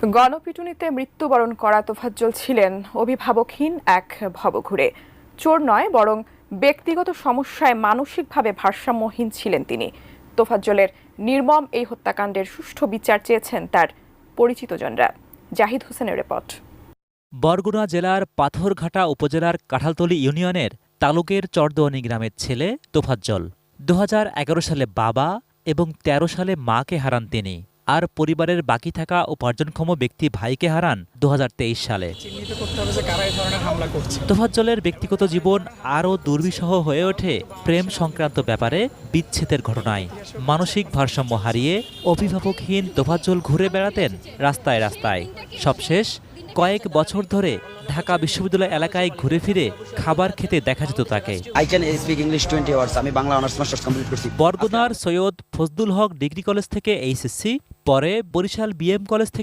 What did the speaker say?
গণপিটুনিতে মৃত্যুবরণ করা তোফাজ্জল ছিলেন অভিভাবকহীন এক ভবঘুরে। চোর নয়, বরং ব্যক্তিগত সমস্যায় মানসিকভাবে ভারসাম্যহীন ছিলেন তিনি। তোফাজ্জলের নির্মম এই হত্যাকাণ্ডের সুষ্ঠু বিচার চেয়েছেন তার পরিচিতজনরা। জাহিদ হোসেনের রিপোর্ট। বরগুনা জেলার পাথরঘাটা উপজেলার কাঁঠালতলী ইউনিয়নের তালুকের চরদোয়ানী গ্রামের ছেলে তোফাজ্জল 2011 সালে বাবা এবং 13 সালে মাকে হারান তিনি। আর পরিবারের বাকি থাকা উপার্জনক্ষম ব্যক্তি ভাইকে হারান 2023 সালে। তোফাজ্জলের ব্যক্তিগত জীবন আরও দুর্বিষহ হয়ে ওঠে প্রেম সংক্রান্ত ব্যাপারে বিচ্ছেদের ঘটনায়। মানসিক ভারসাম্য হারিয়ে অভিভাবকহীন তোফাজ্জল ঘুরে বেড়াতেন রাস্তায় রাস্তায়। সবশেষ কয়েক বছর ধরে ঢাকা বিশ্ববিদ্যালয় এলাকায় ঘুরে ফিরে খাবার খেতে দেখা যেত তাকে। আমি বাংলা অনার্স মাস্টার্স কমপ্লিট করছি। বরগুনার সৈয়দ ফজলুল হক ডিগ্রি কলেজ থেকে এইচএসসি, পরে বরিশাল বিএম কলেজ থেকে